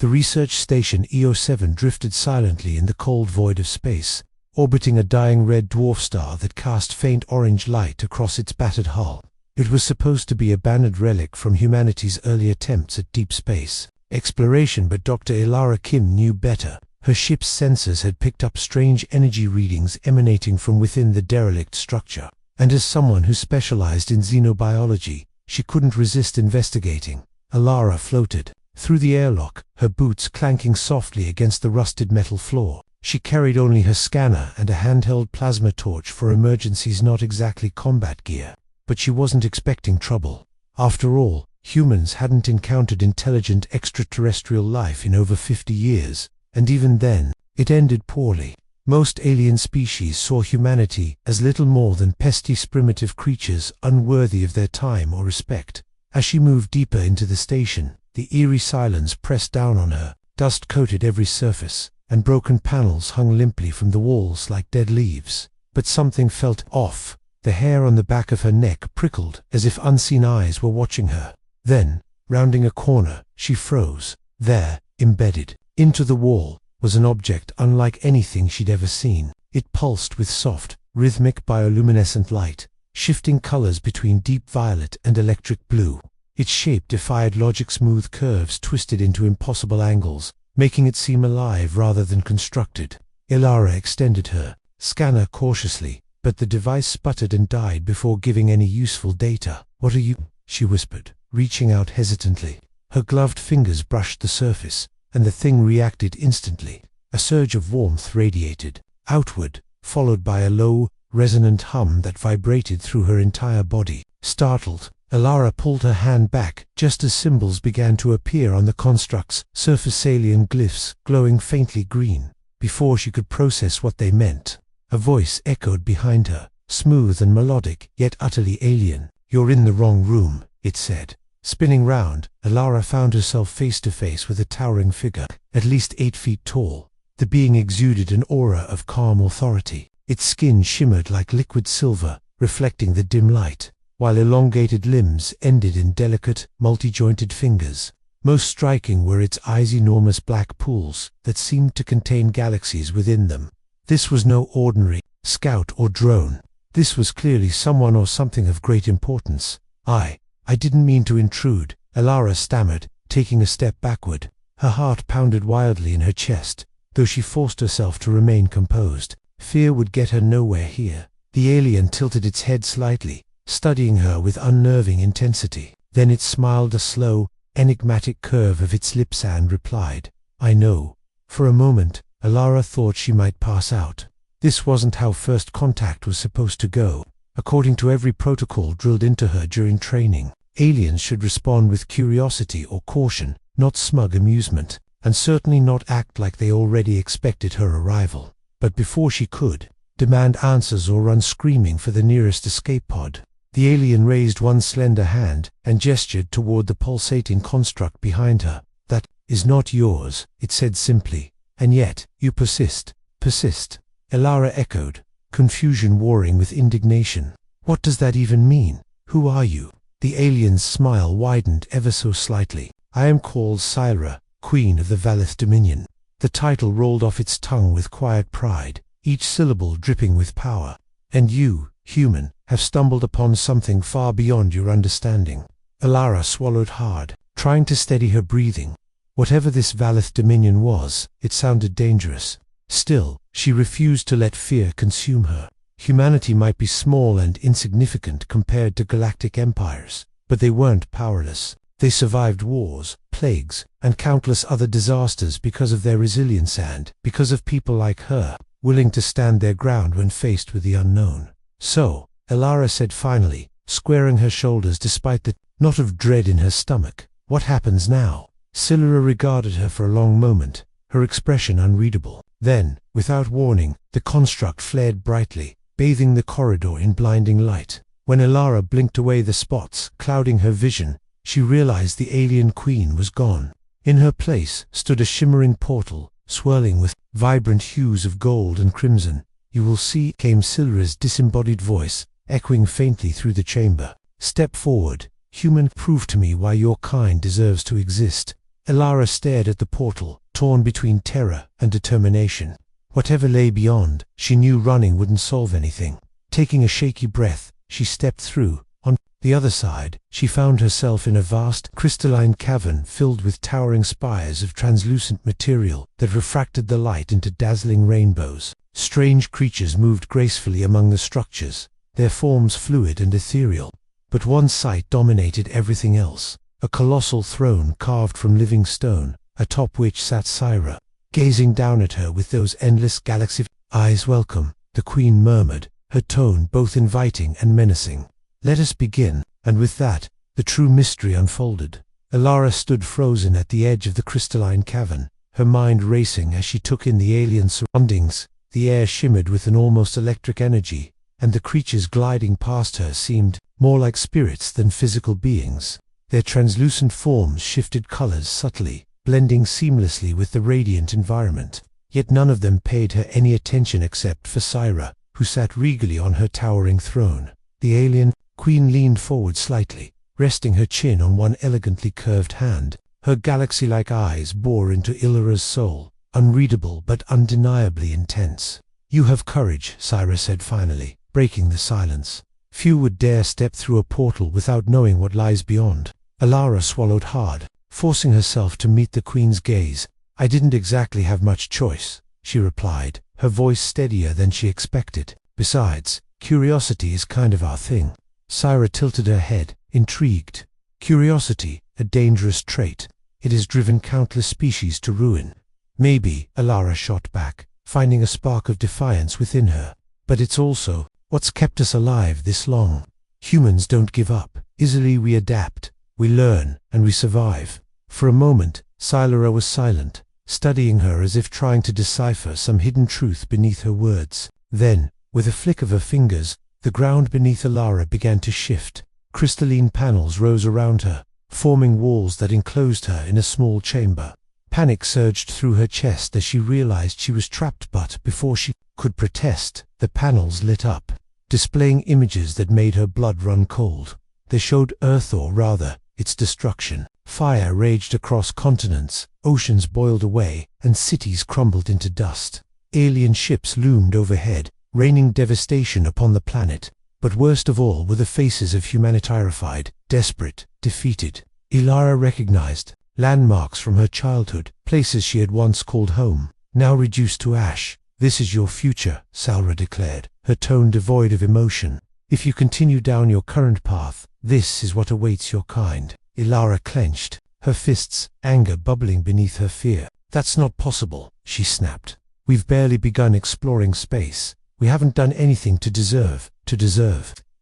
The research station EO7 drifted silently in the cold void of space, orbiting a dying red dwarf star that cast faint orange light across its battered hull. It was supposed to be a banded relic from humanity's early attempts at deep space exploration, but Dr. Ilara Kim knew better. Her ship's sensors had picked up strange energy readings emanating from within the derelict structure, and as someone who specialized in xenobiology, she couldn't resist investigating. Ilara floated through the airlock, her boots clanking softly against the rusted metal floor. She carried only her scanner and a handheld plasma torch for emergencies, not exactly combat gear. But she wasn't expecting trouble. After all, humans hadn't encountered intelligent extraterrestrial life in over 50 years, and even then, it ended poorly. Most alien species saw humanity as little more than pesky primitive creatures unworthy of their time or respect. As she moved deeper into the station, the eerie silence pressed down on her. Dust coated every surface, and broken panels hung limply from the walls like dead leaves. But something felt off. The hair on the back of her neck prickled, as if unseen eyes were watching her. Then, rounding a corner, she froze. There, embedded into the wall, was an object unlike anything she'd ever seen. It pulsed with soft, rhythmic bioluminescent light, shifting colors between deep violet and electric blue. Its shape defied logic's smooth curves twisted into impossible angles, making it seem alive rather than constructed. Ilara extended her scanner cautiously, but the device sputtered and died before giving any useful data. "What are you?" she whispered, reaching out hesitantly. Her gloved fingers brushed the surface, and the thing reacted instantly. A surge of warmth radiated outward, followed by a low, resonant hum that vibrated through her entire body. Startled, Ilara pulled her hand back just as symbols began to appear on the construct's surface, alien glyphs glowing faintly green. Before she could process what they meant, a voice echoed behind her, smooth and melodic, yet utterly alien. "You're in the wrong room," it said. Spinning round, Ilara found herself face to face with a towering figure, at least 8 feet tall. The being exuded an aura of calm authority. Its skin shimmered like liquid silver, reflecting the dim light, while elongated limbs ended in delicate, multi-jointed fingers. Most striking were its eyes, enormous black pools that seemed to contain galaxies within them. This was no ordinary scout or drone. This was clearly someone or something of great importance. I didn't mean to intrude," Ilara stammered, taking a step backward. Her heart pounded wildly in her chest, though she forced herself to remain composed. Fear would get her nowhere here. The alien tilted its head slightly, studying her with unnerving intensity. Then it smiled, a slow, enigmatic curve of its lips, and replied, "I know." For a moment, Ilara thought she might pass out. This wasn't how first contact was supposed to go. According to every protocol drilled into her during training, aliens should respond with curiosity or caution, not smug amusement, and certainly not act like they already expected her arrival. But before she could demand answers or run screaming for the nearest escape pod, the alien raised one slender hand and gestured toward the pulsating construct behind her. "That is not yours," it said simply. "And yet, you persist." "Persist?" Ilara echoed, confusion warring with indignation. "What does that even mean? Who are you?" The alien's smile widened ever so slightly. "I am called Syra, Queen of the Valith Dominion." The title rolled off its tongue with quiet pride, each syllable dripping with power. "And you, human, have stumbled upon something far beyond your understanding." Ilara swallowed hard, trying to steady her breathing. Whatever this Valith Dominion was, it sounded dangerous. Still, she refused to let fear consume her. Humanity might be small and insignificant compared to galactic empires, but they weren't powerless. They survived wars, plagues, and countless other disasters because of their resilience and because of people like her, willing to stand their ground when faced with the unknown. "So," Ilara said finally, squaring her shoulders despite the knot of dread in her stomach, "what happens now?" Syra regarded her for a long moment, her expression unreadable. Then, without warning, the construct flared brightly, bathing the corridor in blinding light. When Ilara blinked away the spots clouding her vision, she realized the alien queen was gone. In her place stood a shimmering portal, swirling with vibrant hues of gold and crimson. "You will see," came Syra's disembodied voice, echoing faintly through the chamber. "Step forward, human, prove to me why your kind deserves to exist." Elara stared at the portal, torn between terror and determination. Whatever lay beyond, she knew running wouldn't solve anything. Taking a shaky breath, she stepped through. On the other side, she found herself in a vast, crystalline cavern filled with towering spires of translucent material that refracted the light into dazzling rainbows. Strange creatures moved gracefully among the structures, their forms fluid and ethereal. But one sight dominated everything else. A colossal throne carved from living stone, atop which sat Syra, gazing down at her with those endless galaxy eyes. "Welcome," the queen murmured, her tone both inviting and menacing. "Let us begin." And with that, the true mystery unfolded. Elara stood frozen at the edge of the crystalline cavern, her mind racing as she took in the alien surroundings. The air shimmered with an almost electric energy, and the creatures gliding past her seemed more like spirits than physical beings. Their translucent forms shifted colors subtly, blending seamlessly with the radiant environment. Yet none of them paid her any attention except for Syra, who sat regally on her towering throne. The alien queen leaned forward slightly, resting her chin on one elegantly curved hand. Her galaxy-like eyes bore into Ilara's soul, unreadable but undeniably intense. "You have courage," Syra said finally, breaking the silence. "Few would dare step through a portal without knowing what lies beyond." Elara swallowed hard, forcing herself to meet the queen's gaze. "I didn't exactly have much choice," she replied, her voice steadier than she expected. "Besides, curiosity is kind of our thing." Syra tilted her head, intrigued. "Curiosity, a dangerous trait. It has driven countless species to ruin." "Maybe," Elara shot back, finding a spark of defiance within her. "But it's also what's kept us alive this long. Humans don't give up. Easily we adapt. We learn, and we survive." For a moment, Syra was silent, studying her as if trying to decipher some hidden truth beneath her words. Then, with a flick of her fingers, the ground beneath Elara began to shift. Crystalline panels rose around her, forming walls that enclosed her in a small chamber. Panic surged through her chest as she realized she was trapped, but before she could protest, the panels lit up, displaying images that made her blood run cold. They showed Earth, or rather, its destruction. Fire raged across continents, oceans boiled away, and cities crumbled into dust. Alien ships loomed overhead, raining devastation upon the planet. But worst of all were the faces of humanity, terrified, desperate, defeated. Elara recognized landmarks from her childhood, places she had once called home, now reduced to ash. "This is your future," Syra declared, her tone devoid of emotion. "If you continue down your current path, this is what awaits your kind." Elara clenched, her fists, anger bubbling beneath her fear. "That's not possible," she snapped. "We've barely begun exploring space. We haven't done anything to deserve."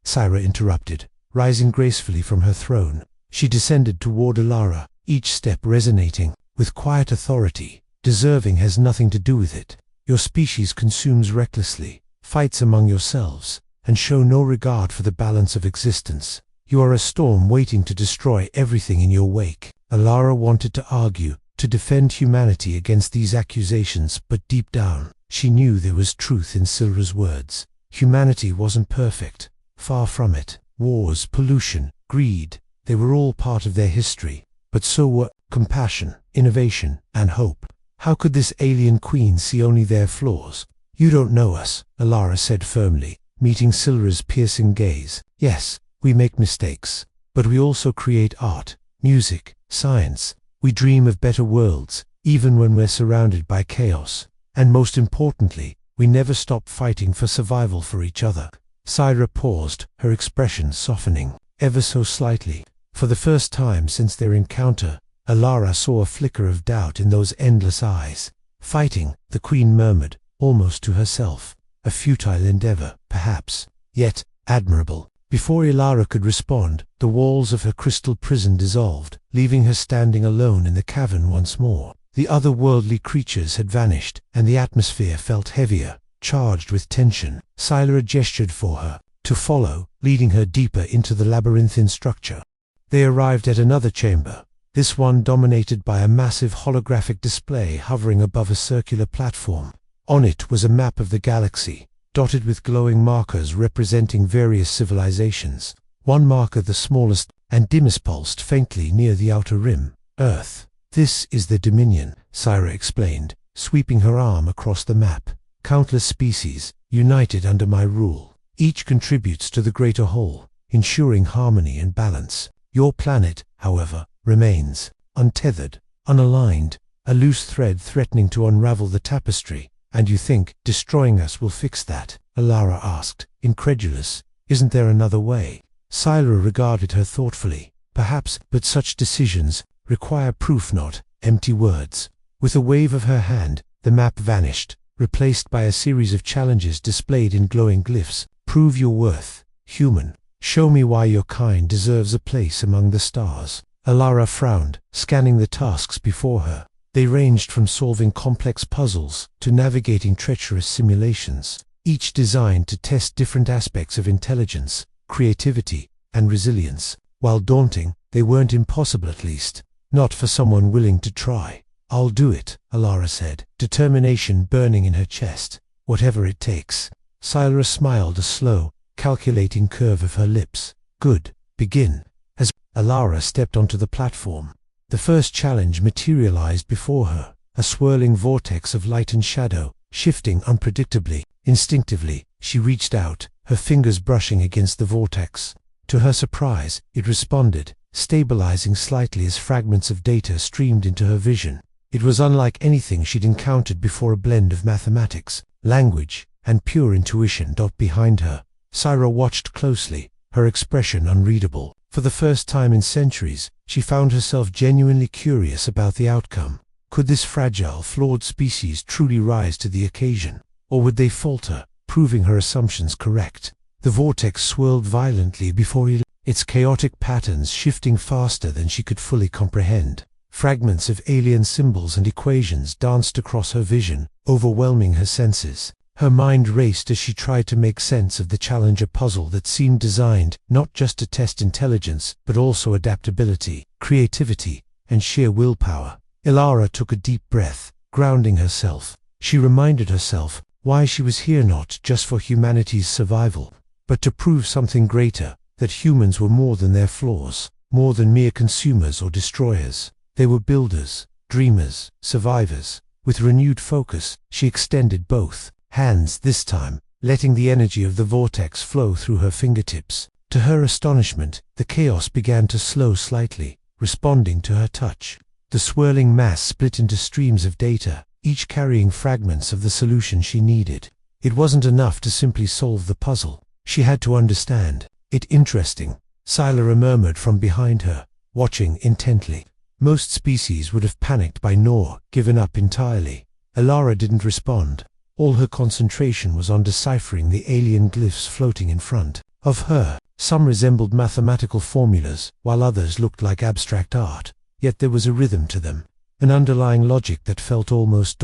Syra interrupted, rising gracefully from her throne. She descended toward Elara, each step resonating with quiet authority. "Deserving has nothing to do with it. Your species consumes recklessly, fights among yourselves, and show no regard for the balance of existence. You are a storm waiting to destroy everything in your wake." Elara wanted to argue, to defend humanity against these accusations, but deep down, she knew there was truth in Syra's words. Humanity wasn't perfect. Far from it. Wars, pollution, greed, they were all part of their history. But so were compassion, innovation, and hope. How could this alien queen see only their flaws? "You don't know us," Elara said firmly, meeting Syra's piercing gaze. "Yes, we make mistakes, but we also create art, music, science. We dream of better worlds, even when we're surrounded by chaos. And most importantly, we never stop fighting for survival for each other." Syra paused, her expression softening, ever so slightly. For the first time since their encounter, Elara saw a flicker of doubt in those endless eyes. "Fighting," the queen murmured, almost to herself. "A futile endeavor, perhaps, yet admirable." Before Elara could respond, the walls of her crystal prison dissolved, leaving her standing alone in the cavern once more. The otherworldly creatures had vanished, and the atmosphere felt heavier, charged with tension. Syra gestured for her to follow, leading her deeper into the labyrinthine structure. They arrived at another chamber, this one dominated by a massive holographic display hovering above a circular platform. On it was a map of the galaxy, dotted with glowing markers representing various civilizations. One marker, the smallest and dimmest, pulsed faintly near the outer rim. "Earth." This is the Dominion, Syra explained, sweeping her arm across the map. Countless species, united under my rule. Each contributes to the greater whole, ensuring harmony and balance. Your planet, however, remains untethered, unaligned, a loose thread threatening to unravel the tapestry. And you think destroying us will fix that? Alara asked, incredulous. Isn't there another way? Syra regarded her thoughtfully. Perhaps, but such decisions require proof, not empty words. With a wave of her hand, the map vanished, replaced by a series of challenges displayed in glowing glyphs. Prove your worth, human. Show me why your kind deserves a place among the stars. Alara frowned, scanning the tasks before her. They ranged from solving complex puzzles to navigating treacherous simulations, each designed to test different aspects of intelligence, creativity, and resilience. While daunting, they weren't impossible, at least not for someone willing to try. I'll do it, Alara said, determination burning in her chest. Whatever it takes. Syra smiled, a slow, calculating curve of her lips. Good. Begin. As Alara stepped onto the platform, the first challenge materialized before her, a swirling vortex of light and shadow, shifting unpredictably. Instinctively, she reached out, her fingers brushing against the vortex. To her surprise, it responded, stabilizing slightly as fragments of data streamed into her vision. It was unlike anything she'd encountered before, a blend of mathematics, language, and pure intuition. Behind her, Syra watched closely, her expression unreadable. For the first time in centuries, she found herself genuinely curious about the outcome. Could this fragile, flawed species truly rise to the occasion? Or would they falter, proving her assumptions correct? The vortex swirled violently before its chaotic patterns shifting faster than she could fully comprehend. Fragments of alien symbols and equations danced across her vision, overwhelming her senses. Her mind raced as she tried to make sense of the challenge, a puzzle that seemed designed not just to test intelligence, but also adaptability, creativity, and sheer willpower. Alara took a deep breath, grounding herself. She reminded herself why she was here, not just for humanity's survival, but to prove something greater, that humans were more than their flaws, more than mere consumers or destroyers. They were builders, dreamers, survivors. With renewed focus, she extended both hands this time, letting the energy of the vortex flow through her fingertips. To her astonishment, the chaos began to slow slightly, responding to her touch. The swirling mass split into streams of data, each carrying fragments of the solution she needed. It wasn't enough to simply solve the puzzle. She had to understand it. Interesting, Syra murmured from behind her, watching intently. Most species would have panicked by now, given up entirely. Alara didn't respond. All her concentration was on deciphering the alien glyphs floating in front of her. Some resembled mathematical formulas, while others looked like abstract art. Yet there was a rhythm to them, an underlying logic that felt almost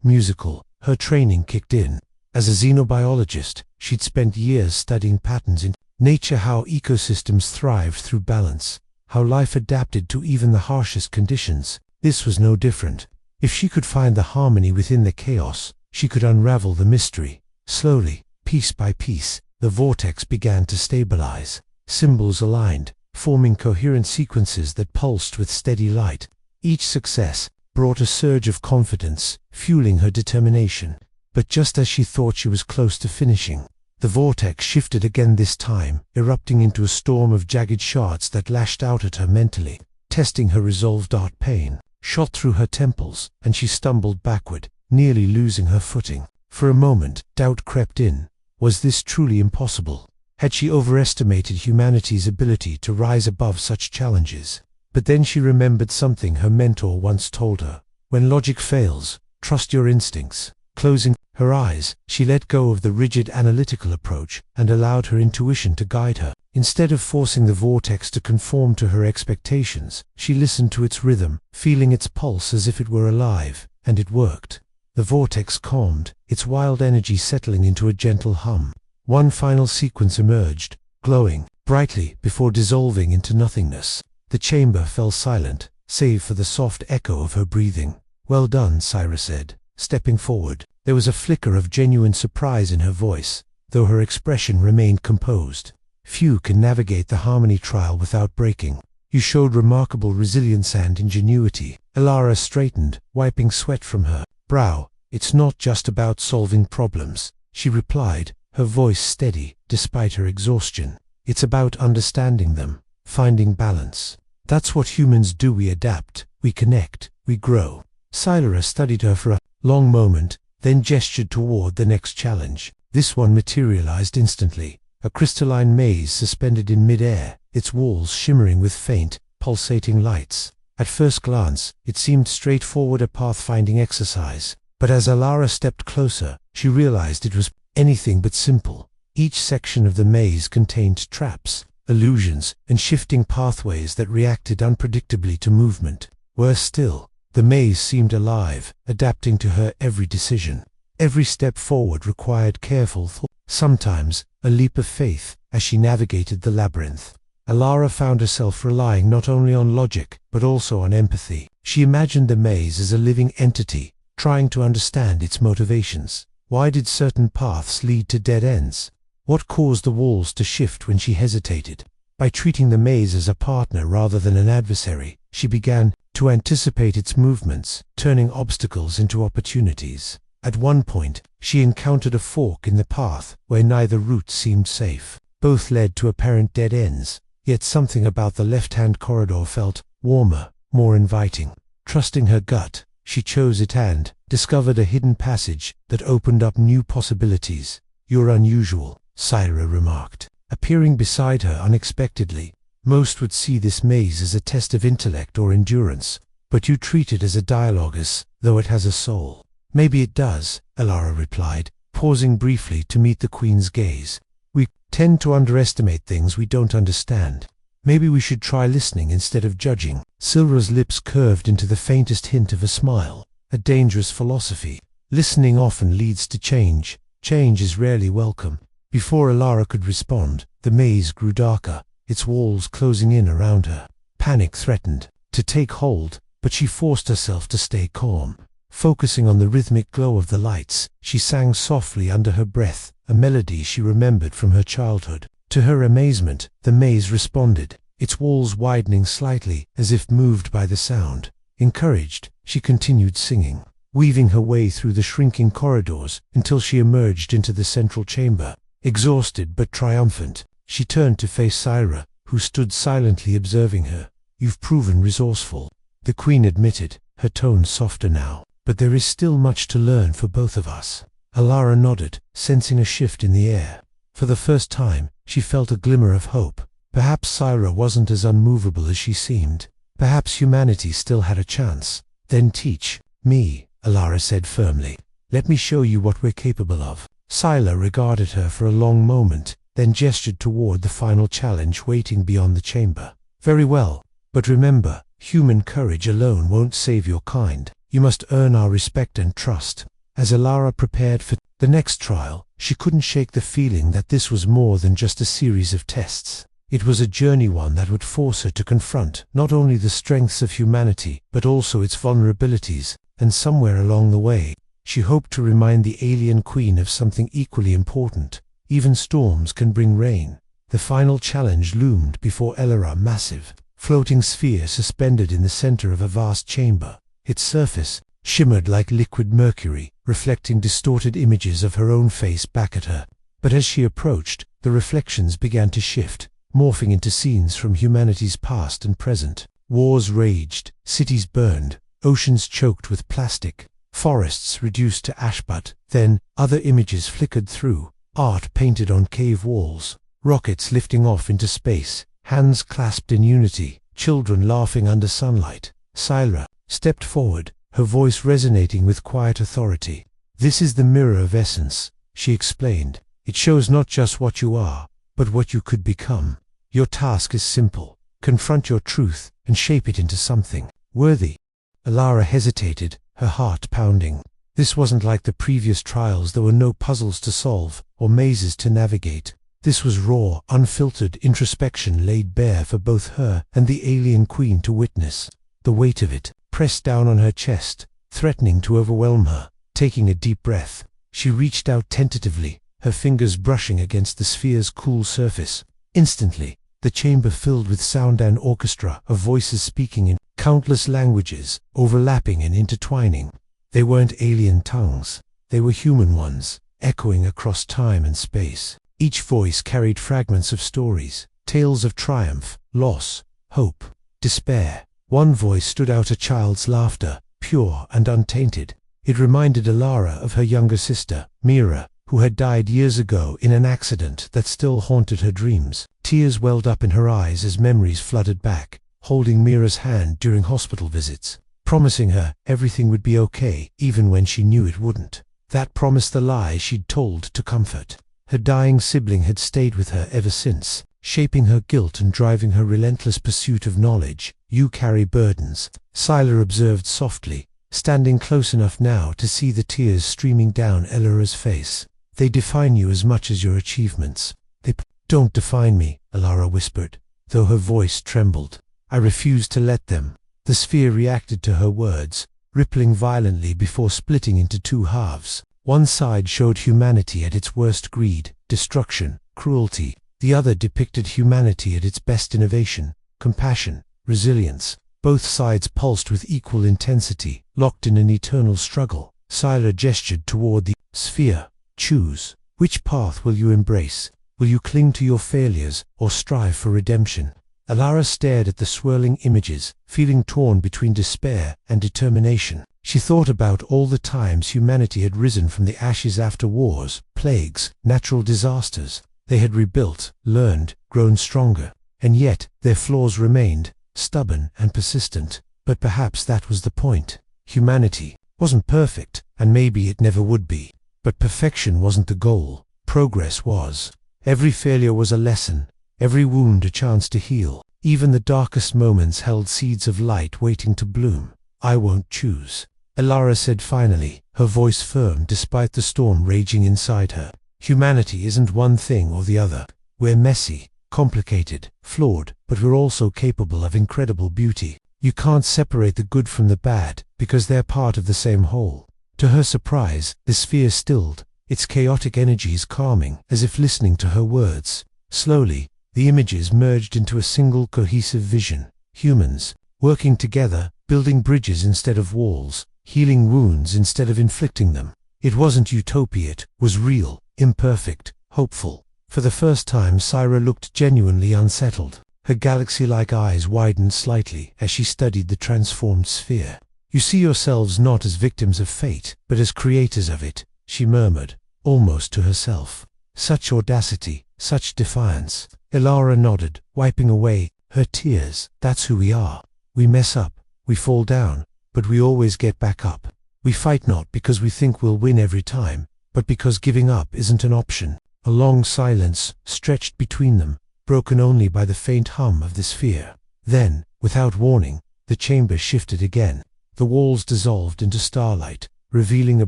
musical. Her training kicked in. As a xenobiologist, she'd spent years studying patterns in nature, how ecosystems thrived through balance, how life adapted to even the harshest conditions. This was no different. If she could find the harmony within the chaos, she could unravel the mystery. Slowly, piece by piece, the vortex began to stabilize. Symbols aligned, forming coherent sequences that pulsed with steady light. Each success brought a surge of confidence, fueling her determination. But just as she thought she was close to finishing, the vortex shifted again, this time erupting into a storm of jagged shards that lashed out at her mentally, testing her resolve. Pain shot through her temples, and she stumbled backward, nearly losing her footing. For a moment, doubt crept in. Was this truly impossible? Had she overestimated humanity's ability to rise above such challenges? But then she remembered something her mentor once told her. When logic fails, trust your instincts. Closing her eyes, she let go of the rigid analytical approach and allowed her intuition to guide her. Instead of forcing the vortex to conform to her expectations, she listened to its rhythm, feeling its pulse as if it were alive, and it worked. The vortex calmed, its wild energy settling into a gentle hum. One final sequence emerged, glowing brightly before dissolving into nothingness. The chamber fell silent, save for the soft echo of her breathing. "Well done," Syra said, stepping forward. There was a flicker of genuine surprise in her voice, though her expression remained composed. Few can navigate the harmony trial without breaking. You showed remarkable resilience and ingenuity." Alara straightened, wiping sweat from her brow. "It's not just about solving problems," she replied, her voice steady despite her exhaustion. "It's about understanding them, finding balance. That's what humans do. We adapt, we connect, we grow." Scylla studied her for a long moment, then gestured toward the next challenge. This one materialized instantly, a crystalline maze suspended in mid-air, its walls shimmering with faint, pulsating lights. At first glance, it seemed straightforward, a pathfinding exercise, but as Alara stepped closer, she realized it was anything but simple. Each section of the maze contained traps, illusions, and shifting pathways that reacted unpredictably to movement. Worse still, the maze seemed alive, adapting to her every decision. Every step forward required careful thought, sometimes a leap of faith, as she navigated the labyrinth. Alara found herself relying not only on logic, but also on empathy. She imagined the maze as a living entity, trying to understand its motivations. Why did certain paths lead to dead ends? What caused the walls to shift when she hesitated? By treating the maze as a partner rather than an adversary, she began to anticipate its movements, turning obstacles into opportunities. At one point, she encountered a fork in the path where neither route seemed safe. Both led to apparent dead ends, yet something about the left-hand corridor felt warmer, more inviting. Trusting her gut, she chose it and discovered a hidden passage that opened up new possibilities. "You're unusual," Scylla remarked, appearing beside her unexpectedly. "Most would see this maze as a test of intellect or endurance, but you treat it as a dialogue, as though it has a soul." "Maybe it does," Alara replied, pausing briefly to meet the Queen's gaze. "We tend to underestimate things we don't understand. Maybe we should try listening instead of judging." Sylra's lips curved into the faintest hint of a smile. "A dangerous philosophy. Listening often leads to change. Change is rarely welcome." Before Alara could respond, the maze grew darker, its walls closing in around her. Panic threatened to take hold, but she forced herself to stay calm. Focusing on the rhythmic glow of the lights, she sang softly under her breath, a melody she remembered from her childhood. To her amazement, the maze responded, its walls widening slightly as if moved by the sound. Encouraged, she continued singing, weaving her way through the shrinking corridors until she emerged into the central chamber. Exhausted but triumphant, she turned to face Scylla, who stood silently observing her. "You've proven resourceful," the Queen admitted, her tone softer now. "But there is still much to learn for both of us." Alara nodded, sensing a shift in the air. For the first time, she felt a glimmer of hope. Perhaps Scylla wasn't as unmovable as she seemed. Perhaps humanity still had a chance. "Then teach me," Alara said firmly. "Let me show you what we're capable of." Scylla regarded her for a long moment, then gestured toward the final challenge waiting beyond the chamber. "Very well, but remember, human courage alone won't save your kind. You must earn our respect and trust." As Alara prepared for the next trial, she couldn't shake the feeling that this was more than just a series of tests. It was a journey, one that would force her to confront not only the strengths of humanity, but also its vulnerabilities, and somewhere along the way, she hoped to remind the alien queen of something equally important. Even storms can bring rain. The final challenge loomed before Alara, massive, floating sphere suspended in the center of a vast chamber. Its surface shimmered like liquid mercury, reflecting distorted images of her own face back at her. But as she approached, the reflections began to shift, morphing into scenes from humanity's past and present. Wars raged, cities burned, oceans choked with plastic, forests reduced to ash. But then, other images flickered through, art painted on cave walls, rockets lifting off into space, hands clasped in unity, children laughing under sunlight. Scylla stepped forward, her voice resonating with quiet authority. "This is the mirror of essence," she explained. "It shows not just what you are, but what you could become. Your task is simple. Confront your truth and shape it into something worthy." Alara hesitated, her heart pounding. This wasn't like the previous trials. There were no puzzles to solve or mazes to navigate. This was raw, unfiltered introspection laid bare for both her and the alien queen to witness. The weight of it pressed down on her chest, threatening to overwhelm her. Taking a deep breath, she reached out tentatively, her fingers brushing against the sphere's cool surface. Instantly, the chamber filled with sound, an orchestra of voices speaking in countless languages, overlapping and intertwining. They weren't alien tongues. They were human ones, echoing across time and space. Each voice carried fragments of stories, tales of triumph, loss, hope, despair. One voice stood out, a child's laughter, pure and untainted. It reminded Alara of her younger sister, Mira, who had died years ago in an accident that still haunted her dreams. Tears welled up in her eyes as memories flooded back, holding Mira's hand during hospital visits, promising her everything would be okay, even when she knew it wouldn't. That promise, the lie she'd told to comfort. Her dying sibling had stayed with her ever since, shaping her guilt and driving her relentless pursuit of knowledge. You carry burdens, Scylla observed softly, standing close enough now to see the tears streaming down Elara's face. They define you as much as your achievements. They don't define me, Alara whispered, though her voice trembled. I refuse to let them. The sphere reacted to her words, rippling violently before splitting into two halves. One side showed humanity at its worst: greed, destruction, cruelty. The other depicted humanity at its best: innovation, compassion, resilience. Both sides pulsed with equal intensity, locked in an eternal struggle. Scylla gestured toward the sphere. Choose. Which path will you embrace? Will you cling to your failures, or strive for redemption? Alara stared at the swirling images, feeling torn between despair and determination. She thought about all the times humanity had risen from the ashes after wars, plagues, natural disasters. They had rebuilt, learned, grown stronger. And yet, their flaws remained, stubborn and persistent. But perhaps that was the point. Humanity wasn't perfect, and maybe it never would be. But perfection wasn't the goal. Progress was. Every failure was a lesson, every wound a chance to heal. Even the darkest moments held seeds of light waiting to bloom. I won't choose, Alara said finally, her voice firm despite the storm raging inside her. Humanity isn't one thing or the other. We're messy, complicated, flawed, but we're also capable of incredible beauty. You can't separate the good from the bad, because they're part of the same whole. To her surprise, the sphere stilled, its chaotic energies calming, as if listening to her words. Slowly, the images merged into a single cohesive vision. Humans, working together, building bridges instead of walls, healing wounds instead of inflicting them. It wasn't utopia, it was real, imperfect, hopeful. For the first time, Scylla looked genuinely unsettled. Her galaxy-like eyes widened slightly as she studied the transformed sphere. You see yourselves not as victims of fate, but as creators of it, she murmured, almost to herself. Such audacity, such defiance. Alara nodded, wiping away her tears. That's who we are. We mess up, we fall down, but we always get back up. We fight not because we think we'll win every time, but because giving up isn't an option. A long silence stretched between them, broken only by the faint hum of the sphere. Then, without warning, the chamber shifted again. The walls dissolved into starlight, revealing a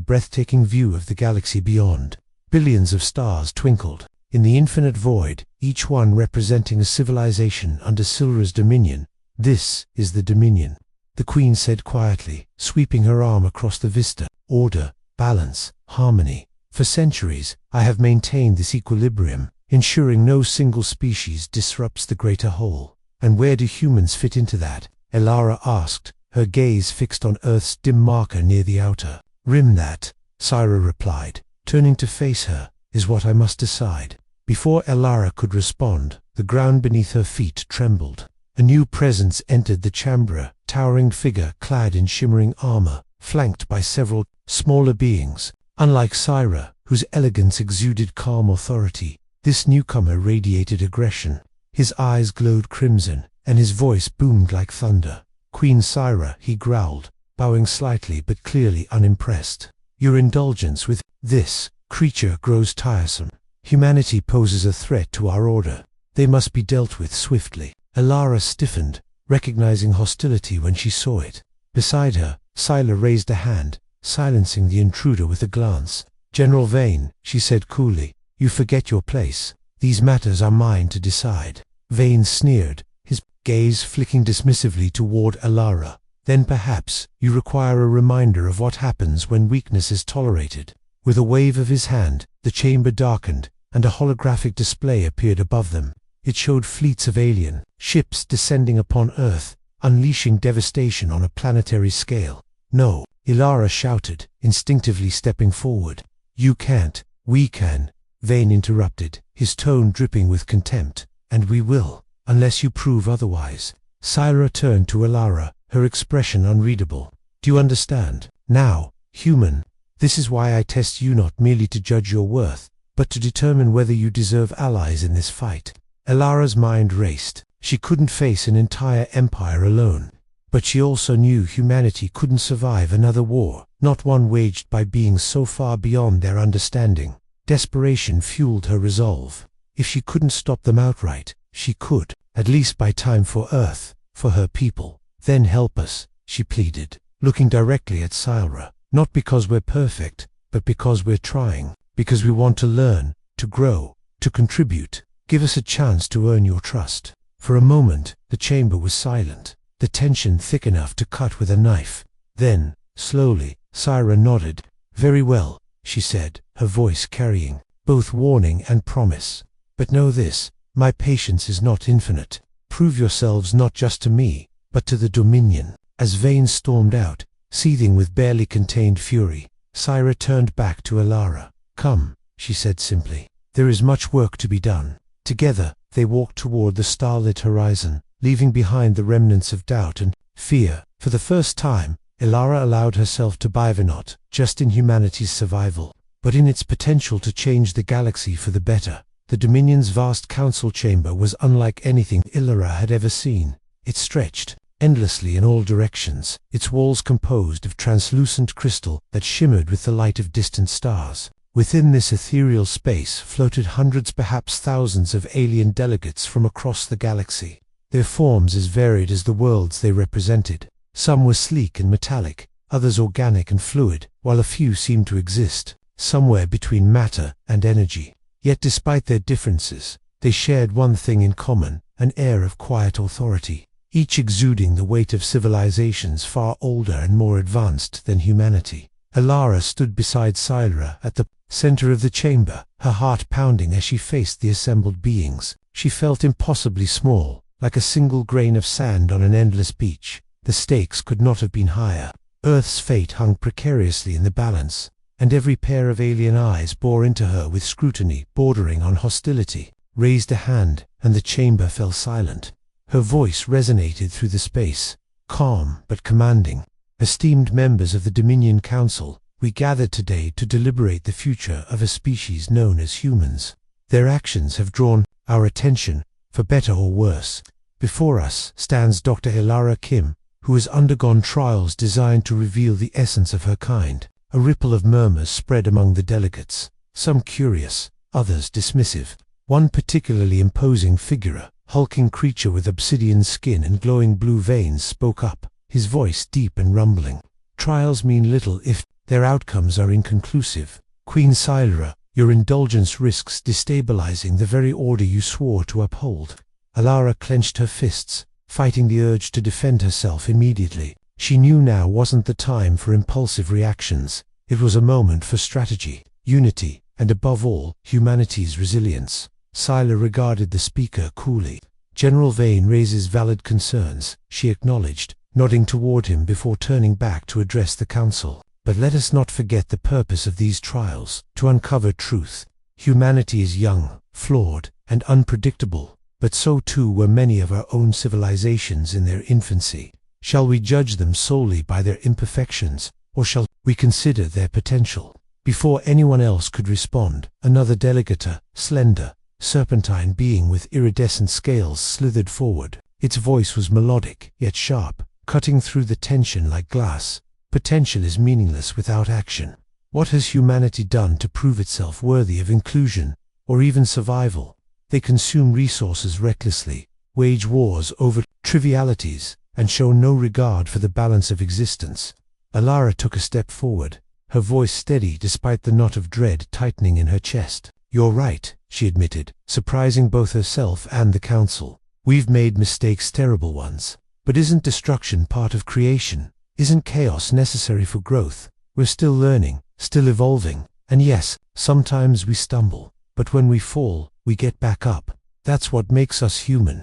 breathtaking view of the galaxy beyond. Billions of stars twinkled in the infinite void, each one representing a civilization under Sylra's dominion. This is the Dominion, the Queen said quietly, sweeping her arm across the vista. Order, balance, harmony. For centuries, I have maintained this equilibrium, ensuring no single species disrupts the greater whole. And where do humans fit into that? Alara asked, her gaze fixed on Earth's dim marker near the outer rim. That, Scylla replied, turning to face her, is what I must decide. Before Alara could respond, the ground beneath her feet trembled. A new presence entered the chamber, towering figure clad in shimmering armor, flanked by several smaller beings. Unlike Scylla, whose elegance exuded calm authority, this newcomer radiated aggression. His eyes glowed crimson, and his voice boomed like thunder. Queen Scylla, he growled, bowing slightly but clearly unimpressed. Your indulgence with this creature grows tiresome. Humanity poses a threat to our order. They must be dealt with swiftly. Alara stiffened, recognizing hostility when she saw it. Beside her, Scylla raised a hand, silencing the intruder with a glance. General Vane, she said coolly, you forget your place. These matters are mine to decide. Vane sneered, his gaze flicking dismissively toward Alara. Then perhaps you require a reminder of what happens when weakness is tolerated. With a wave of his hand, the chamber darkened, and a holographic display appeared above them. It showed fleets of alien ships descending upon Earth, unleashing devastation on a planetary scale. "No," Ilara shouted, instinctively stepping forward. "You can't, we can," Vane interrupted, his tone dripping with contempt. "And we will, unless you prove otherwise." Syra turned to Ilara, her expression unreadable. "Do you understand? Now, human, this is why I test you, not merely to judge your worth, but to determine whether you deserve allies in this fight." Ilara's mind raced. She couldn't face an entire empire alone. But she also knew humanity couldn't survive another war, not one waged by beings so far beyond their understanding. Desperation fueled her resolve. If she couldn't stop them outright, she could, at least buy time for Earth, for her people. "Then help us," she pleaded, looking directly at Syra. "Not because we're perfect, but because we're trying, because we want to learn, to grow, to contribute. Give us a chance to earn your trust." For a moment, the chamber was silent, the tension thick enough to cut with a knife. Then, slowly, Syra nodded. "Very well," she said, her voice carrying both warning and promise. "But know this, my patience is not infinite. Prove yourselves not just to me, but to the Dominion." As Vane stormed out, seething with barely contained fury, Syra turned back to Ilara. "Come," she said simply. "There is much work to be done." Together, they walked toward the starlit horizon, leaving behind the remnants of doubt and fear. For the first time, Ilara allowed herself to believe not just in humanity's survival, but in its potential to change the galaxy for the better. The Dominion's vast council chamber was unlike anything Ilara had ever seen. It stretched endlessly in all directions, its walls composed of translucent crystal that shimmered with the light of distant stars. Within this ethereal space floated hundreds, perhaps thousands of alien delegates from across the galaxy, their forms as varied as the worlds they represented. Some were sleek and metallic, others organic and fluid, while a few seemed to exist somewhere between matter and energy. Yet despite their differences, they shared one thing in common, an air of quiet authority, each exuding the weight of civilizations far older and more advanced than humanity. Ilara stood beside Syra at the center of the chamber, her heart pounding as she faced the assembled beings. She felt impossibly small, like a single grain of sand on an endless beach. The stakes could not have been higher. Earth's fate hung precariously in the balance, and every pair of alien eyes bore into her with scrutiny bordering on hostility. Raised a hand, and the chamber fell silent. Her voice resonated through the space, calm but commanding. "Esteemed members of the Dominion Council, we gathered today to deliberate the future of a species known as humans. Their actions have drawn our attention, for better or worse. Before us stands Dr. Ilara Kim, who has undergone trials designed to reveal the essence of her kind." A ripple of murmurs spread among the delegates, some curious, others dismissive. One particularly imposing figure, hulking creature with obsidian skin and glowing blue veins, spoke up, his voice deep and rumbling. "Trials mean little if their outcomes are inconclusive. Queen Syra, your indulgence risks destabilizing the very order you swore to uphold." Ilara clenched her fists, fighting the urge to defend herself immediately. She knew now wasn't the time for impulsive reactions. It was a moment for strategy, unity, and above all, humanity's resilience. Syra regarded the speaker coolly. "General Vane raises valid concerns," she acknowledged, nodding toward him before turning back to address the council. "But let us not forget the purpose of these trials, to uncover truth. Humanity is young, flawed, and unpredictable, but so too were many of our own civilizations in their infancy. Shall we judge them solely by their imperfections, or shall we consider their potential?" Before anyone else could respond, another delegate, a slender, serpentine being with iridescent scales, slithered forward. Its voice was melodic, yet sharp, cutting through the tension like glass. "Potential is meaningless without action. What has humanity done to prove itself worthy of inclusion, or even survival? They consume resources recklessly, wage wars over trivialities, and show no regard for the balance of existence." Ilara took a step forward, her voice steady despite the knot of dread tightening in her chest. "You're right," she admitted, surprising both herself and the council. "We've made mistakes, terrible ones. But isn't destruction part of creation? Isn't chaos necessary for growth? We're still learning, still evolving, and yes, sometimes we stumble, but when we fall, we get back up. That's what makes us human."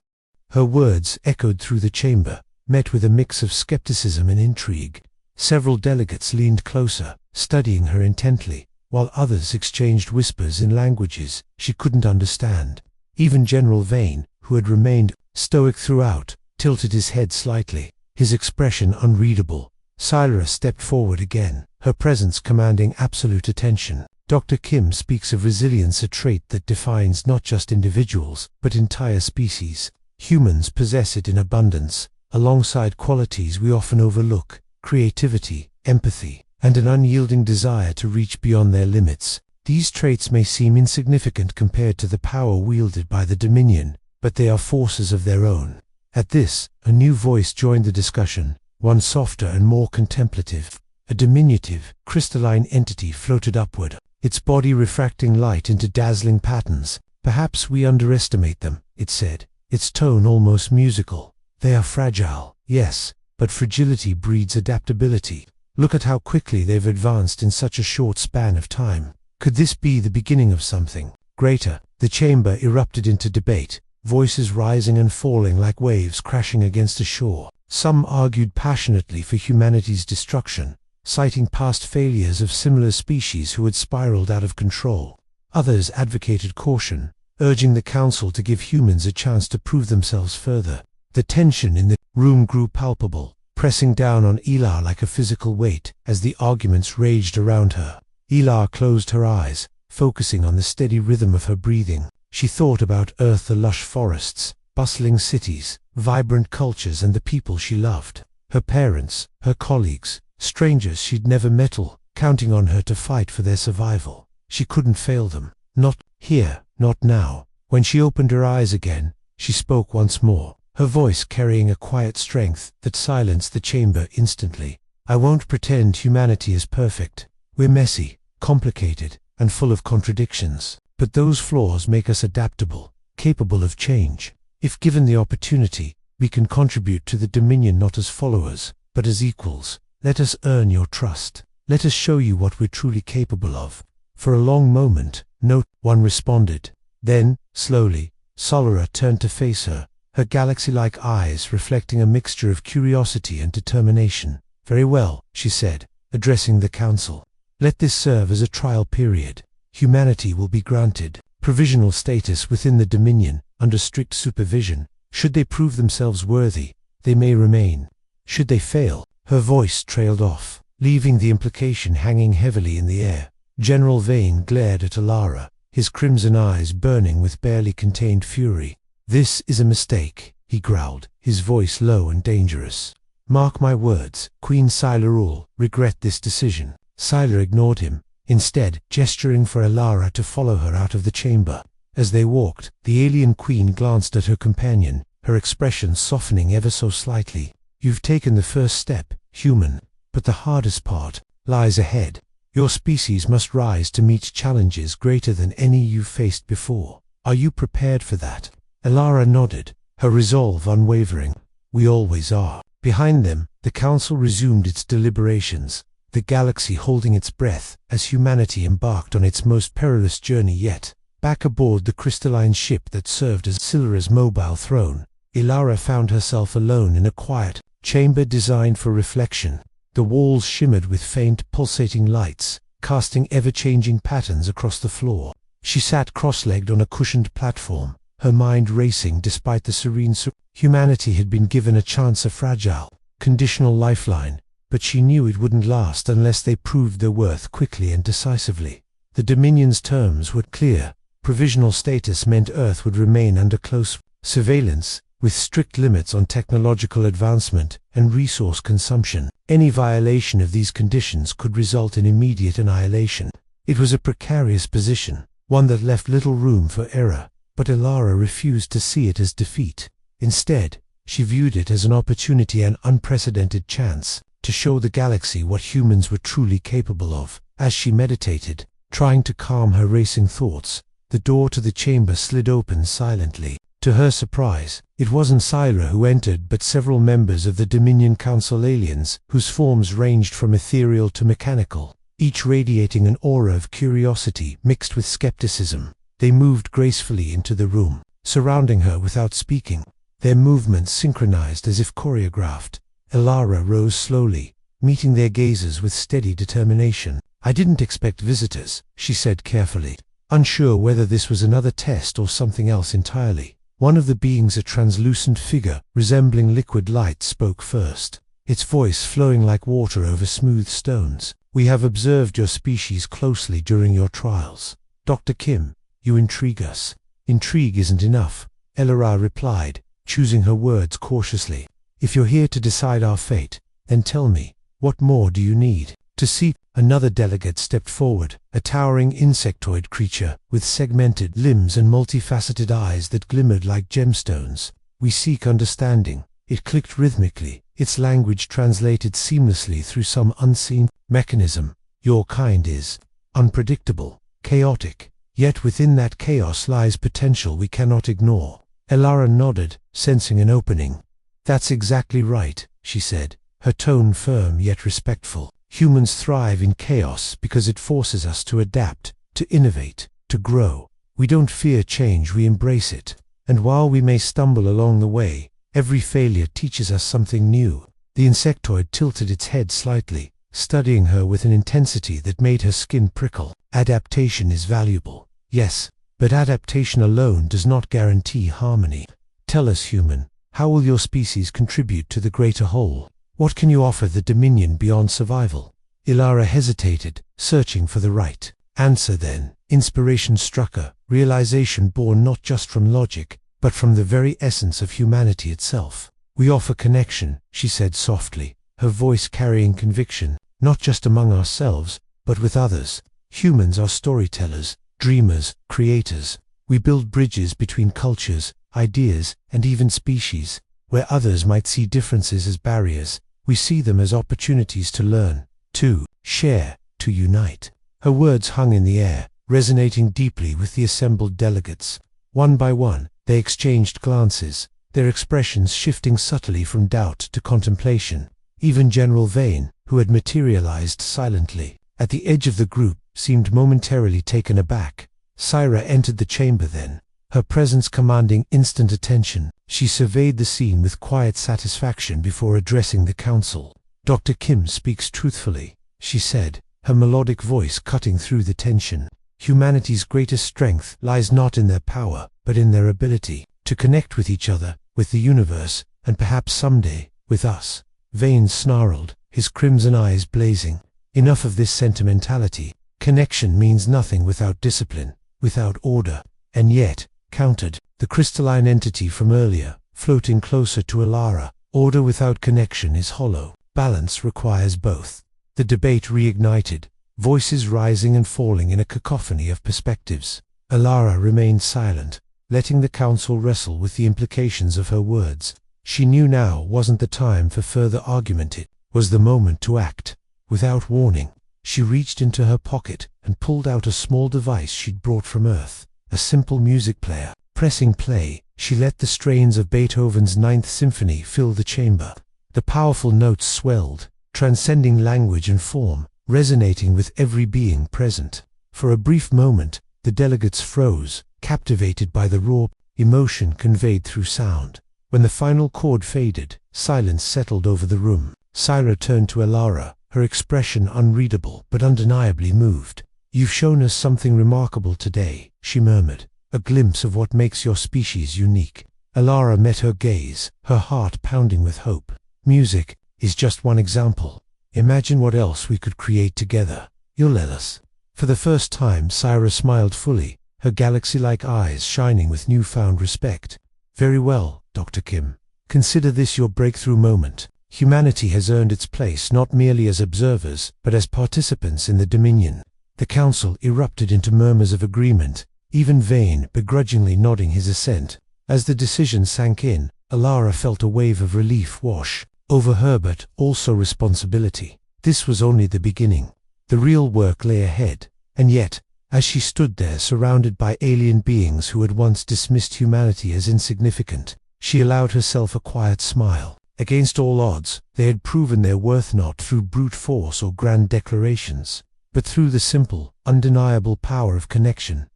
Her words echoed through the chamber, met with a mix of skepticism and intrigue. Several delegates leaned closer, studying her intently, while others exchanged whispers in languages she couldn't understand. Even General Vane, who had remained stoic throughout, tilted his head slightly, his expression unreadable. Sylara stepped forward again, her presence commanding absolute attention. Dr. Kim speaks of resilience, a trait that defines not just individuals, but entire species. Humans possess it in abundance, alongside qualities we often overlook: creativity, empathy, and an unyielding desire to reach beyond their limits. These traits may seem insignificant compared to the power wielded by the Dominion, but they are forces of their own. At this, a new voice joined the discussion, one softer and more contemplative. A diminutive, crystalline entity floated upward, its body refracting light into dazzling patterns. "Perhaps we underestimate them," it said, its tone almost musical. "They are fragile, yes, but fragility breeds adaptability. Look at how quickly they've advanced in such a short span of time. Could this be the beginning of something greater?" The chamber erupted into debate, voices rising and falling like waves crashing against a shore. Some argued passionately for humanity's destruction, citing past failures of similar species who had spiraled out of control. Others advocated caution, urging the council to give humans a chance to prove themselves further. The tension in the room grew palpable, pressing down on Ilar like a physical weight as the arguments raged around her. Ilar closed her eyes, focusing on the steady rhythm of her breathing. She thought about Earth, the lush forests, bustling cities, vibrant cultures, and the people she loved. Her parents, her colleagues, strangers she'd never met, all counting on her to fight for their survival. She couldn't fail them. Not here, not now. When she opened her eyes again, she spoke once more, her voice carrying a quiet strength that silenced the chamber instantly. "I won't pretend humanity is perfect. We're messy, complicated, and full of contradictions. But those flaws make us adaptable, capable of change. If given the opportunity, we can contribute to the Dominion not as followers, but as equals. Let us earn your trust. Let us show you what we're truly capable of." For a long moment, no one responded. Then, slowly, Solara turned to face her, her galaxy-like eyes reflecting a mixture of curiosity and determination. "Very well," she said, addressing the council. "Let this serve as a trial period. Humanity will be granted provisional status within the Dominion, under strict supervision. Should they prove themselves worthy, they may remain. Should they fail..." Her voice trailed off, leaving the implication hanging heavily in the air. General Vane glared at Alara, his crimson eyes burning with barely contained fury. "This is a mistake," he growled, his voice low and dangerous. "Mark my words, Queen Sylara will regret this decision." Sylara ignored him, instead gesturing for Alara to follow her out of the chamber. As they walked, the alien queen glanced at her companion, her expression softening ever so slightly. "You've taken the first step, human, but the hardest part lies ahead. Your species must rise to meet challenges greater than any you've faced before. Are you prepared for that?" Alara nodded, her resolve unwavering. "We always are." Behind them, the council resumed its deliberations, the galaxy holding its breath as humanity embarked on its most perilous journey yet. Back aboard the crystalline ship that served as Sylara's mobile throne, Ilara found herself alone in a quiet chamber designed for reflection. The walls shimmered with faint, pulsating lights, casting ever-changing patterns across the floor. She sat cross-legged on a cushioned platform, her mind racing despite the serene humanity had been given a chance, a fragile, conditional lifeline, but she knew it wouldn't last unless they proved their worth quickly and decisively. The Dominion's terms were clear. Provisional status meant Earth would remain under close surveillance, with strict limits on technological advancement and resource consumption. Any violation of these conditions could result in immediate annihilation. It was a precarious position, one that left little room for error, but Alara refused to see it as defeat. Instead, she viewed it as an opportunity, an unprecedented chance, to show the galaxy what humans were truly capable of. As she meditated, trying to calm her racing thoughts, the door to the chamber slid open silently. To her surprise, it wasn't Sylara who entered, but several members of the Dominion Council aliens, whose forms ranged from ethereal to mechanical, each radiating an aura of curiosity mixed with skepticism. They moved gracefully into the room, surrounding her without speaking, their movements synchronized as if choreographed. Elara rose slowly, meeting their gazes with steady determination. "I didn't expect visitors," she said carefully, unsure whether this was another test or something else entirely. One of the beings, a translucent figure resembling liquid light, spoke first, its voice flowing like water over smooth stones. "We have observed your species closely during your trials. Dr. Kim, you intrigue us." "Intrigue isn't enough," Elara replied, choosing her words cautiously. "If you're here to decide our fate, then tell me, what more do you need?" "To see," another delegate stepped forward, a towering insectoid creature with segmented limbs and multifaceted eyes that glimmered like gemstones. "We seek understanding." It clicked rhythmically, its language translated seamlessly through some unseen mechanism. "Your kind is unpredictable, chaotic, yet within that chaos lies potential we cannot ignore." Elara nodded, sensing an opening. "That's exactly right," she said, her tone firm yet respectful. "Humans thrive in chaos because it forces us to adapt, to innovate, to grow. We don't fear change, we embrace it. And while we may stumble along the way, every failure teaches us something new." The insectoid tilted its head slightly, studying her with an intensity that made her skin prickle. "Adaptation is valuable, yes, but adaptation alone does not guarantee harmony. Tell us, human, how will your species contribute to the greater whole? What can you offer the Dominion beyond survival?" Elara hesitated, searching for the right answer. Then inspiration struck her, realization born not just from logic, but from the very essence of humanity itself. "We offer connection," she said softly, her voice carrying conviction, "not just among ourselves, but with others. Humans are storytellers, dreamers, creators. We build bridges between cultures, ideas, and even species. Where others might see differences as barriers, we see them as opportunities to learn, to share, to unite." Her words hung in the air, resonating deeply with the assembled delegates. One by one, they exchanged glances, their expressions shifting subtly from doubt to contemplation. Even General Vane, who had materialized silently at the edge of the group, seemed momentarily taken aback. Syra entered the chamber then, her presence commanding instant attention. She surveyed the scene with quiet satisfaction before addressing the council. "Dr. Kim speaks truthfully," she said, her melodic voice cutting through the tension. "Humanity's greatest strength lies not in their power, but in their ability to connect with each other, with the universe, and perhaps someday, with us." Vane snarled, his crimson eyes blazing. "Enough of this sentimentality. Connection means nothing without discipline, without order." "And yet," countered the crystalline entity from earlier, floating closer to Elara, "order without connection is hollow. Balance requires both." The debate reignited, voices rising and falling in a cacophony of perspectives. Elara remained silent, letting the council wrestle with the implications of her words. She knew now wasn't the time for further argument, it was the moment to act. Without warning, she reached into her pocket and pulled out a small device she'd brought from Earth, a simple music player. Pressing play, she let the strains of Beethoven's Ninth Symphony fill the chamber. The powerful notes swelled, transcending language and form, resonating with every being present. For a brief moment, the delegates froze, captivated by the raw emotion conveyed through sound. When the final chord faded, silence settled over the room. Syra turned to Elara, her expression unreadable but undeniably moved. "You've shown us something remarkable today," she murmured, "a glimpse of what makes your species unique." Elara met her gaze, her heart pounding with hope. "Music is just one example. Imagine what else we could create together. You'll let us." For the first time, Syra smiled fully, her galaxy-like eyes shining with newfound respect. "Very well, Dr. Kim. Consider this your breakthrough moment. Humanity has earned its place not merely as observers, but as participants in the Dominion." The council erupted into murmurs of agreement, even Vane begrudgingly nodding his assent. As the decision sank in, Elara felt a wave of relief wash over her, but also responsibility. This was only the beginning. The real work lay ahead, and yet, as she stood there surrounded by alien beings who had once dismissed humanity as insignificant, she allowed herself a quiet smile. Against all odds, they had proven their worth not through brute force or grand declarations, but through the simple, undeniable power of connection.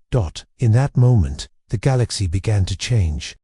In that moment, the galaxy began to change.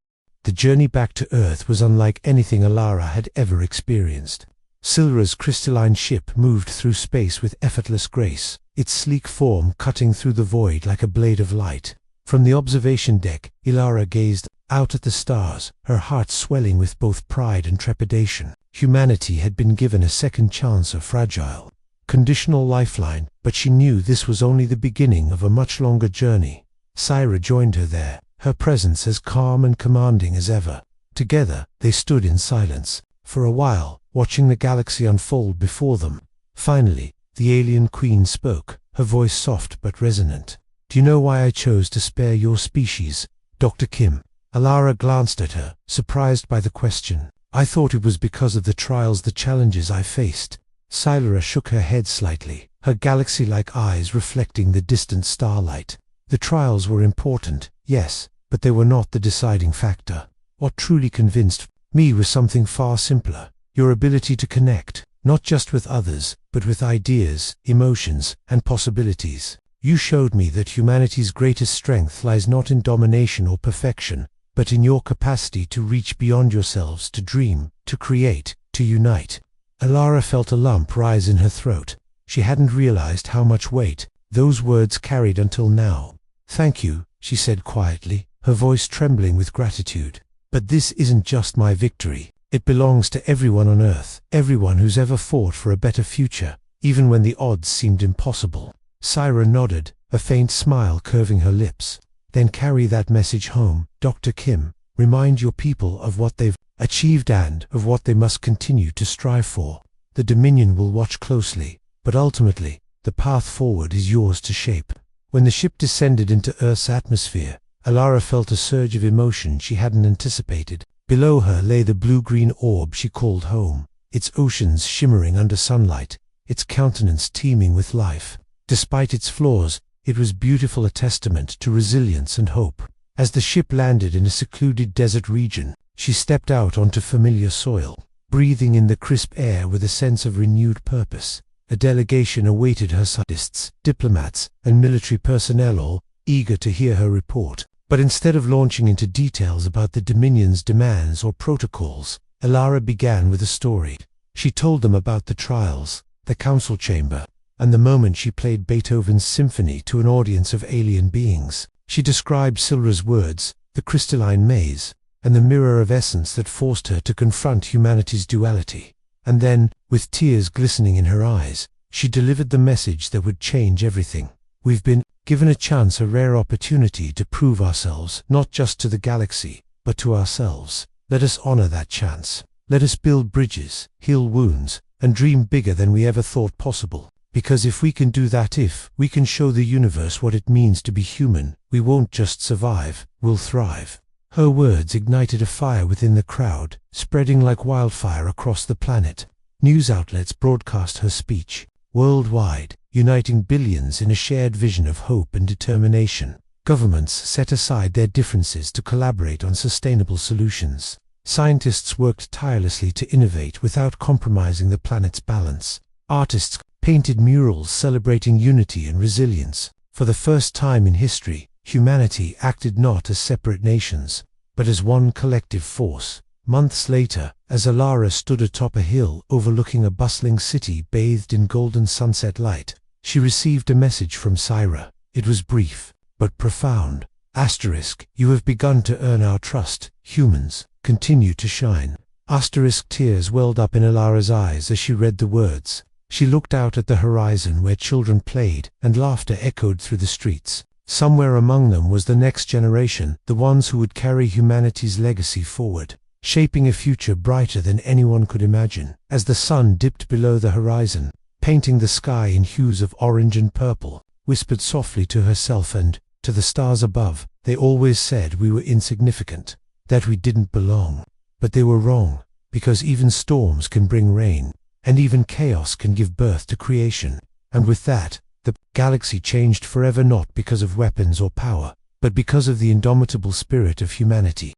The journey back to Earth was unlike anything Alara had ever experienced. Silra's crystalline ship moved through space with effortless grace, its sleek form cutting through the void like a blade of light. From the observation deck, Alara gazed out at the stars, her heart swelling with both pride and trepidation. Humanity had been given a second chance, a fragile, conditional lifeline, but she knew this was only the beginning of a much longer journey. Syra joined her there, her presence as calm and commanding as ever. Together, they stood in silence, for a while, watching the galaxy unfold before them. Finally, the alien queen spoke, her voice soft but resonant. "Do you know why I chose to spare your species, Dr. Kim?" Alara glanced at her, surprised by the question. "I thought it was because of the trials, the challenges I faced." Syra shook her head slightly, her galaxy-like eyes reflecting the distant starlight. "The trials were important, yes, but they were not the deciding factor. What truly convinced me was something far simpler. Your ability to connect, not just with others, but with ideas, emotions, and possibilities. You showed me that humanity's greatest strength lies not in domination or perfection, but in your capacity to reach beyond yourselves, to dream, to create, to unite." Alara felt a lump rise in her throat. She hadn't realized how much weight those words carried until now. "Thank you," she said quietly, her voice trembling with gratitude. "But this isn't just my victory. It belongs to everyone on Earth, everyone who's ever fought for a better future, even when the odds seemed impossible." Syra nodded, a faint smile curving her lips. "Then carry that message home, Dr. Kim. Remind your people of what they've achieved and of what they must continue to strive for. The Dominion will watch closely, but ultimately, the path forward is yours to shape." When the ship descended into Earth's atmosphere, Alara felt a surge of emotion she hadn't anticipated. Below her lay the blue-green orb she called home, its oceans shimmering under sunlight, its countenance teeming with life. Despite its flaws, it was beautiful, a testament to resilience and hope. As the ship landed in a secluded desert region, she stepped out onto familiar soil, breathing in the crisp air with a sense of renewed purpose. A delegation awaited her, scientists, diplomats, and military personnel, all eager to hear her report. But instead of launching into details about the Dominion's demands or protocols, Alara began with a story. She told them about the trials, the council chamber, and the moment she played Beethoven's symphony to an audience of alien beings. She described Silra's words, the crystalline maze, and the mirror of essence that forced her to confront humanity's duality. And then, with tears glistening in her eyes, she delivered the message that would change everything. "We've been given a chance, a rare opportunity to prove ourselves, not just to the galaxy, but to ourselves. Let us honor that chance. Let us build bridges, heal wounds, and dream bigger than we ever thought possible. Because if we can do that, if we can show the universe what it means to be human, we won't just survive, we'll thrive." Her words ignited a fire within the crowd, spreading like wildfire across the planet. News outlets broadcast her speech, worldwide, uniting billions in a shared vision of hope and determination. Governments set aside their differences to collaborate on sustainable solutions. Scientists worked tirelessly to innovate without compromising the planet's balance. Artists painted murals celebrating unity and resilience. For the first time in history, humanity acted not as separate nations, but as one collective force. Months later, as Alara stood atop a hill overlooking a bustling city bathed in golden sunset light, she received a message from Syra. It was brief, but profound. "You have begun to earn our trust, humans. Continue to shine." Tears welled up in Alara's eyes as she read the words. She looked out at the horizon where children played and laughter echoed through the streets. Somewhere among them was the next generation, the ones who would carry humanity's legacy forward, shaping a future brighter than anyone could imagine. As the sun dipped below the horizon, painting the sky in hues of orange and purple, whispered softly to herself and to the stars above, "They always said we were insignificant, that we didn't belong. But they were wrong, because even storms can bring rain, and even chaos can give birth to creation." And with that, the galaxy changed forever, not because of weapons or power, but because of the indomitable spirit of humanity.